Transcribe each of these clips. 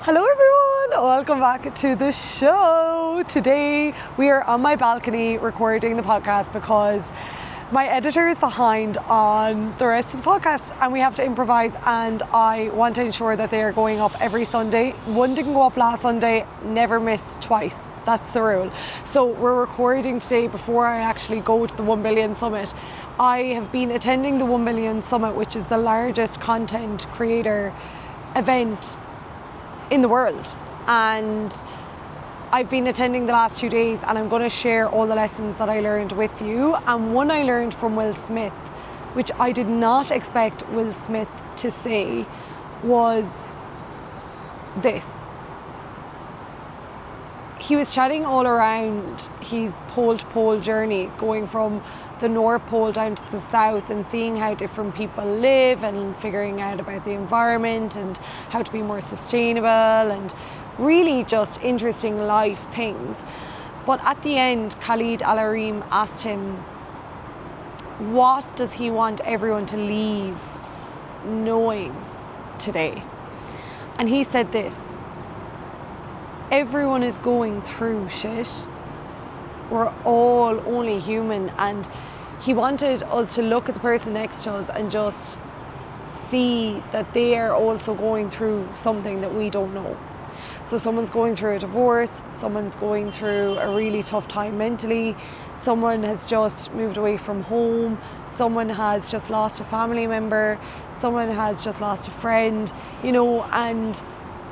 Hello everyone, welcome back to the show. Today we are on my balcony recording the podcast because my editor is behind on the rest of the podcast and we have to improvise, and I want to ensure that they are going up every Sunday. One didn't go up last Sunday, never miss twice. That's the rule. So we're recording today before I actually go to the 1 Billion Summit. I have been attending the 1 Billion Summit, which is the largest content creator event in the world, and I've been attending the last 2 days, and I'm going to share all the lessons that I learned with you. And one I learned from Will Smith, which I did not expect Will Smith to say, was this. He was chatting all around his pole to pole journey, going from the North Pole down to the South and seeing how different people live and figuring out about the environment and how to be more sustainable and really just interesting life things. But at the end, Khaled Al-Ameri asked him, what does he want everyone to leave knowing today? And he said this: everyone is going through shit. We're all only human. And he wanted us to look at the person next to us and just see that they are also going through something that we don't know. So someone's going through a divorce, someone's going through a really tough time mentally, someone has just moved away from home, someone has just lost a family member, someone has just lost a friend, and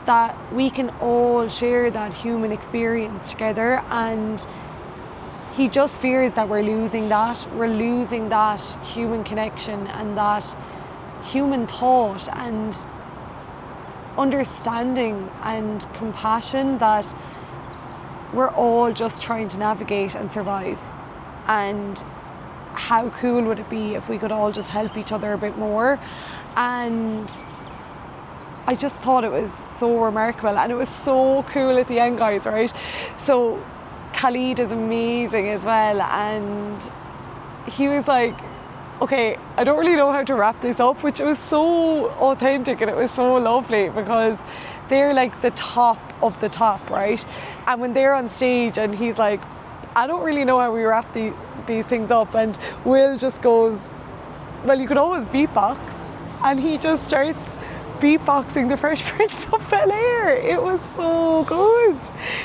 that we can all share that human experience together. And he just fears that we're losing that human connection and that human thought and understanding and compassion that we're all just trying to navigate and survive. And how cool would it be if we could all just help each other a bit more? And I just thought it was so remarkable, and it was so cool at the end, guys, right? So Khaled is amazing as well, and he was like, okay, I don't really know how to wrap this up, which was so authentic and it was so lovely because they're like the top of the top, right? And when they're on stage and he's like, I don't really know how we wrap these things up, and Will just goes, well, you could always beatbox, and he just starts beatboxing the Fresh Prince of Bel-Air. It was so good.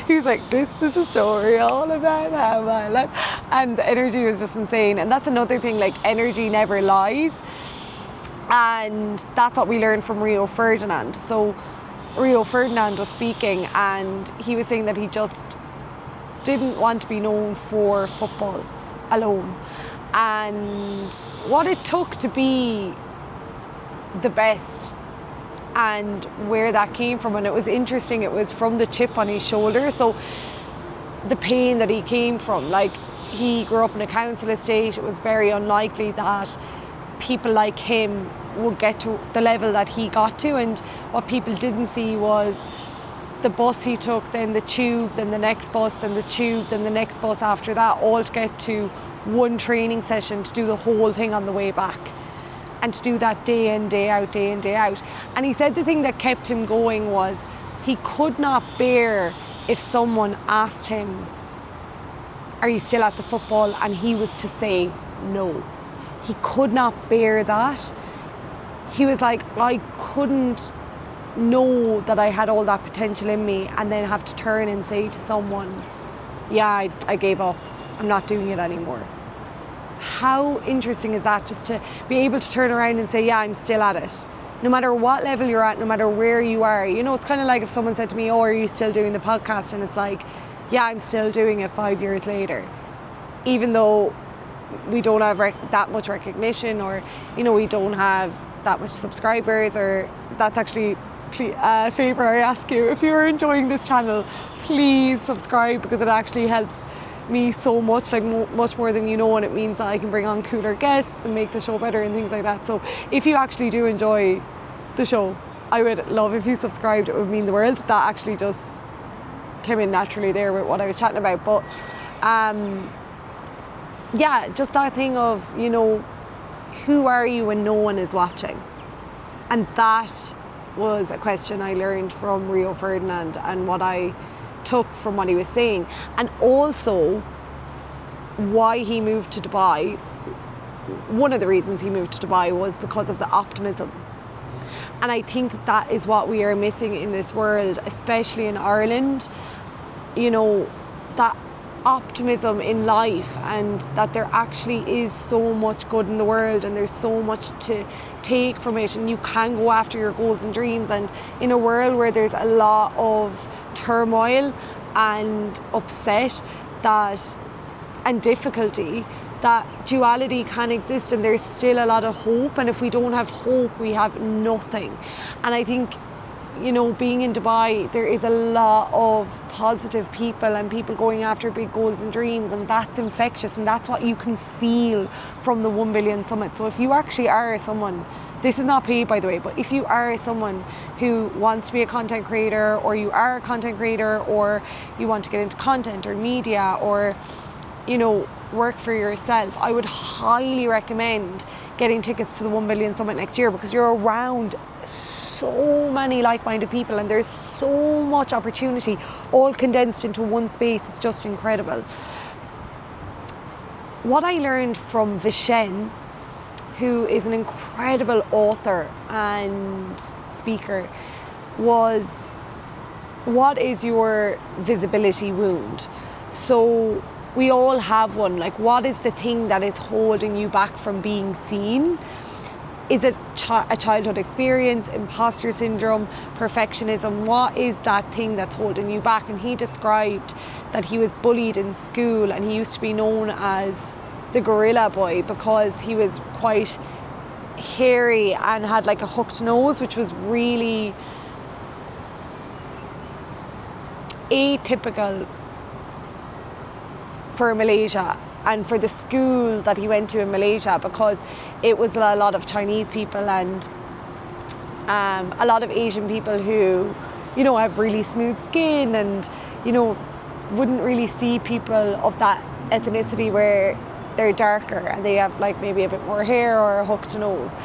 He was like, this is a story all about how my life, and the energy was just insane. And that's another thing, like, energy never lies, and that's what we learned from Rio Ferdinand. So Rio Ferdinand was speaking and he was saying that he just didn't want to be known for football alone, and what it took to be the best and where that came from. And it was interesting, it was from the chip on his shoulder. So the pain that he came from, like, he grew up in a council estate. It was very unlikely that people like him would get to the level that he got to, and what people didn't see was the bus he took, then the tube, then the next bus, then the tube, then the next bus after that, all to get to one training session to do the whole thing on the way back. And to do that day in, day out, day in, day out. And he said the thing that kept him going was he could not bear if someone asked him, are you still at the football? And he was to say no. He could not bear that. He was like, I couldn't know that I had all that potential in me and then have to turn and say to someone, yeah, I gave up. I'm not doing it anymore. How interesting is that, just to be able to turn around and say, yeah, I'm still at it. No matter what level you're at, no matter where you are. It's kind of like if someone said to me, oh, are you still doing the podcast? And it's like, yeah, I'm still doing it 5 years later. Even though we don't have that much recognition, or, we don't have that much subscribers, or that's actually a favour I ask you. If you're enjoying this channel, please subscribe, because it actually helps me so much, like much more than you know, and it means that I can bring on cooler guests and make the show better and things like that. So if you actually do enjoy the show, I would love if you subscribed. It would mean the world. That actually just came in naturally there with what I was chatting about. But yeah, just that thing of, who are you when no one is watching? And that was a question I learned from Rio Ferdinand and what I took from what he was saying. And also why he moved to Dubai. One of the reasons he moved to Dubai was because of the optimism. And I think that is what we are missing in this world, especially in Ireland. You know, that optimism in life, and that there actually is so much good in the world and there's so much to take from it, and you can go after your goals and dreams. And in a world where there's a lot of turmoil and upset and difficulty, that duality can exist and there's still a lot of hope. And if we don't have hope, we have nothing. And I think, you know, being in Dubai, there is a lot of positive people and people going after big goals and dreams, and that's infectious, and that's what you can feel from the 1 Billion Summit. So if you actually are someone, this is not paid by the way, but if you are someone who wants to be a content creator, or you are a content creator, or you want to get into content or media, or, you know, work for yourself, I would highly recommend getting tickets to the 1 Billion Summit next year, because you're around so many like-minded people and there's so much opportunity all condensed into one space. It's just incredible. What I learned from Vishen, who is an incredible author and speaker, was, what is your visibility wound? So we all have one. Like, what is the thing that is holding you back from being seen? Is it a childhood experience, imposter syndrome, perfectionism? What is that thing that's holding you back? And he described that he was bullied in school, and he used to be known as the gorilla boy because he was quite hairy and had like a hooked nose, which was really atypical for Malaysia and for the school that he went to in Malaysia, because it was a lot of Chinese people and a lot of Asian people who, you know, have really smooth skin and, you know, wouldn't really see people of that ethnicity where they're darker and they have like maybe a bit more hair or a hooked nose.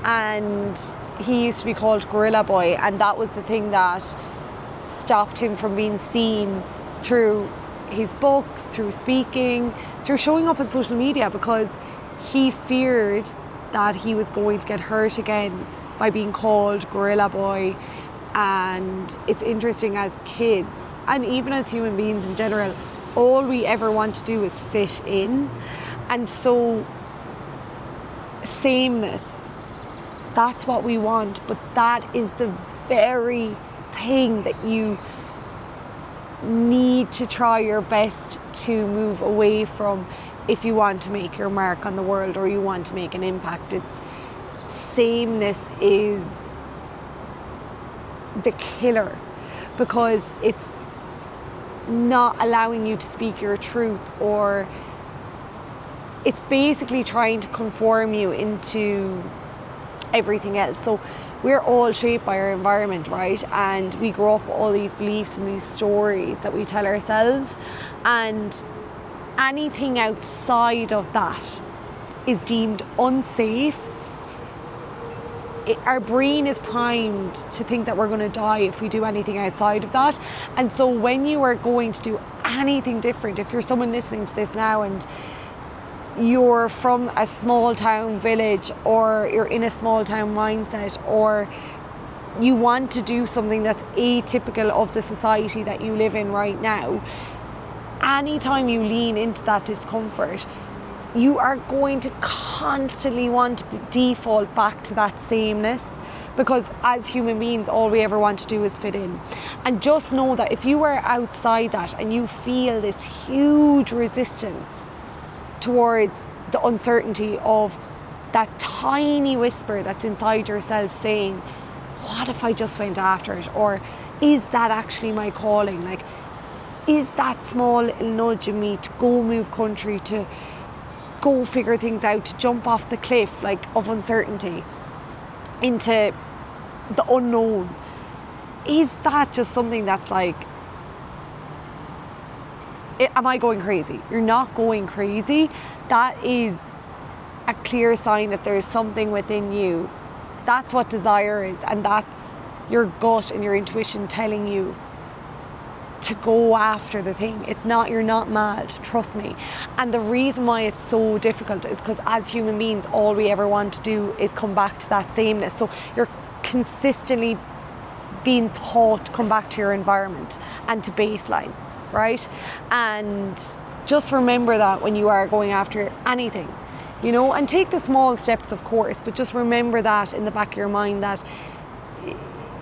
And he used to be called Gorilla Boy, and that was the thing that stopped him from being seen through his books, through speaking, through showing up on social media, because he feared that he was going to get hurt again by being called Gorilla Boy. And it's interesting, as kids and even as human beings in general, all we ever want to do is fit in. And so sameness, that's what we want, but that is the very thing that you need to try your best to move away from if you want to make your mark on the world or you want to make an impact. It's sameness is the killer, because it's not allowing you to speak your truth, or it's basically trying to conform you into everything else. So we're all shaped by our environment, right? And we grow up with all these beliefs and these stories that we tell ourselves, and anything outside of that is deemed unsafe. Our brain is primed to think that we're going to die if we do anything outside of that. And so when you are going to do anything different, if you're someone listening to this now and you're from a small town village, or you're in a small town mindset, or you want to do something that's atypical of the society that you live in right now, anytime you lean into that discomfort, you are going to constantly want to default back to that sameness, because as human beings, all we ever want to do is fit in. And just know that if you are outside that and you feel this huge resistance towards the uncertainty of that tiny whisper that's inside yourself saying, what if I just went after it? Or is that actually my calling? Like, is that small little nudge in me to go move country, to go figure things out, to jump off the cliff like of uncertainty into the unknown? Is that just something that's like, am I going crazy? You're not going crazy. That is a clear sign that there is something within you. That's what desire is, and that's your gut and your intuition telling you to go after the thing. You're not mad, trust me. And the reason why it's so difficult is because as human beings, all we ever want to do is come back to that sameness. So you're consistently being taught to come back to your environment and to baseline, right? And just remember that when you are going after anything, you know, and take the small steps, of course, but just remember that in the back of your mind, that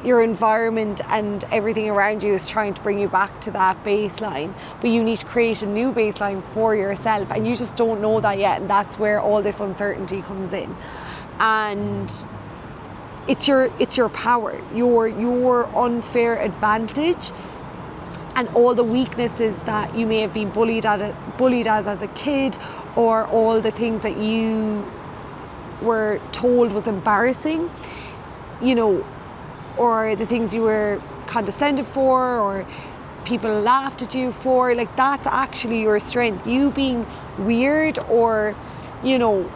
your environment and everything around you is trying to bring you back to that baseline, but you need to create a new baseline for yourself, and you just don't know that yet, and that's where all this uncertainty comes in. And it's your power, your unfair advantage, and all the weaknesses that you may have been bullied as a kid, or all the things that you were told was embarrassing, you know, or the things you were condescended for, or people laughed at you for, like, that's actually your strength. You being weird, or, you know,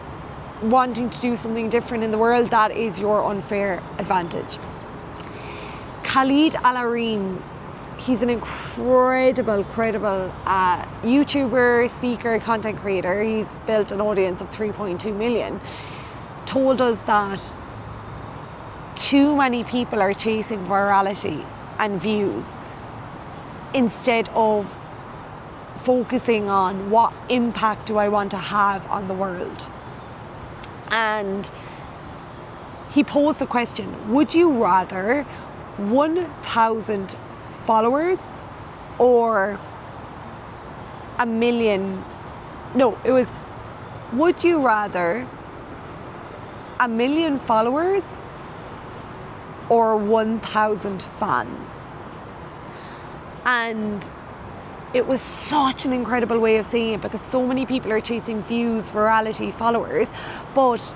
wanting to do something different in the world, that is your unfair advantage. Khaled Al-Ameri, he's an incredible YouTuber, speaker, content creator. He's built an audience of 3.2 million. Told us that too many people are chasing virality and views instead of focusing on what impact do I want to have on the world. And he posed the question, would you rather 1,000 followers or would you rather 1 million followers or 1,000 fans? And it was such an incredible way of saying it, because so many people are chasing views, virality, followers, but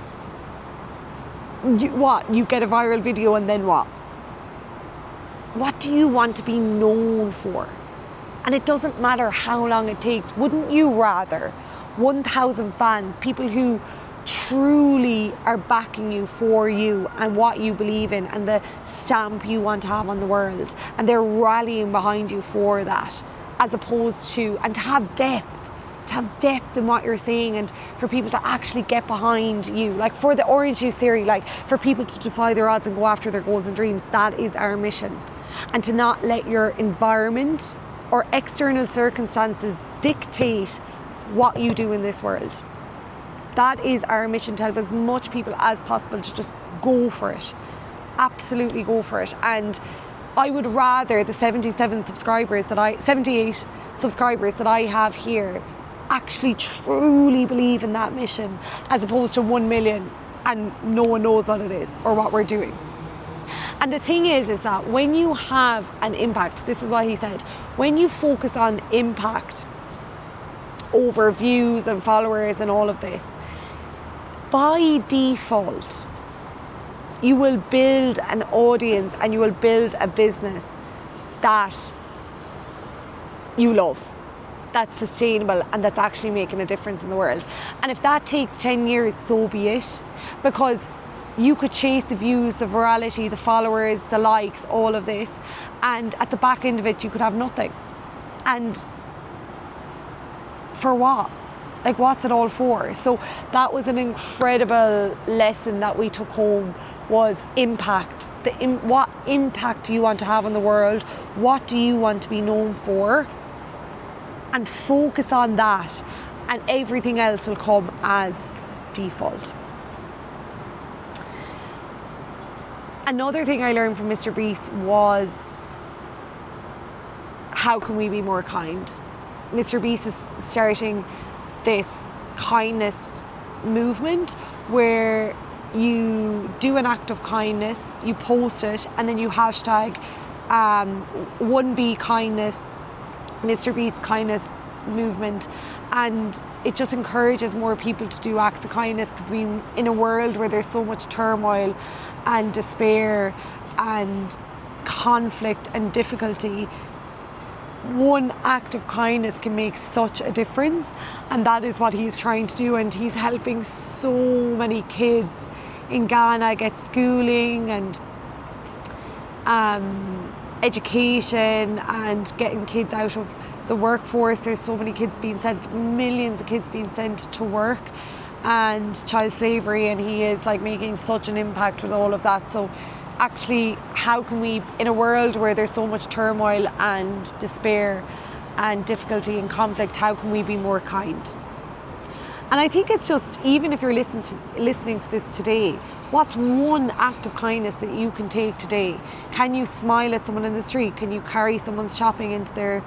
you get a viral video and then what? What do you want to be known for? And it doesn't matter how long it takes. Wouldn't you rather 1,000 fans, people who truly are backing you for you and what you believe in and the stamp you want to have on the world, and they're rallying behind you for that, as opposed to, and to have depth in what you're saying, and for people to actually get behind you, like for the orange juice theory, like for people to defy their odds and go after their goals and dreams. That is our mission. And to not let your environment or external circumstances dictate what you do in this world. That is our mission, to help as much people as possible to just go for it. Absolutely go for it. And I would rather the 78 subscribers that I have here actually truly believe in that mission, as opposed to 1 million and no one knows what it is or what we're doing. And the thing is that when you have an impact, this is what he said, when you focus on impact over views and followers and all of this, by default, you will build an audience and you will build a business that you love, that's sustainable, and that's actually making a difference in the world. And if that takes 10 years, so be it, because you could chase the views, the virality, the followers, the likes, all of this, and at the back end of it, you could have nothing. And for what? Like, what's it all for? So that was an incredible lesson that we took home, was impact. What impact do you want to have on the world? What do you want to be known for? And focus on that, and everything else will come as default. Another thing I learned from MrBeast was, how can we be more kind? MrBeast is starting this kindness movement where you do an act of kindness, you post it, and then you hashtag 1B kindness, MrBeast kindness movement, and it just encourages more people to do acts of kindness, because we, in a world where there's so much turmoil and despair and conflict and difficulty, one act of kindness can make such a difference. And that is what he's trying to do, and he's helping so many kids in Ghana get schooling, and education and getting kids out of the workforce. There's so many kids being sent, millions of kids being sent to work, and child slavery, and he is like making such an impact with all of that. So actually, how can we, in a world where there's so much turmoil and despair and difficulty and conflict, how can we be more kind? And I think it's just, even if you're listening to this today, what's one act of kindness that you can take today? Can you smile at someone in the street? Can you carry someone's shopping into their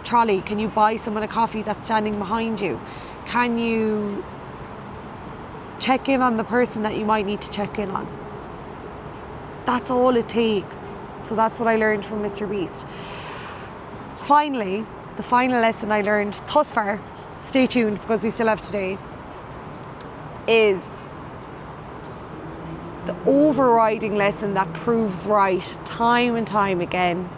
trolley? Can you buy someone a coffee that's standing behind you? Can you check in on the person that you might need to check in on? That's all it takes. So that's what I learned from MrBeast. Finally, the final lesson I learned thus far, stay tuned because we still have today, is the overriding lesson that proves right time and time again.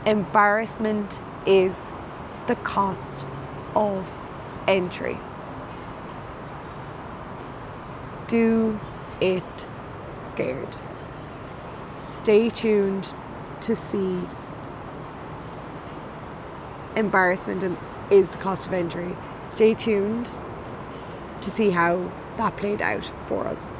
Embarrassment is the cost of entry. Do it scared. Stay tuned to see embarrassment is the cost of entry. Stay tuned to see how that played out for us.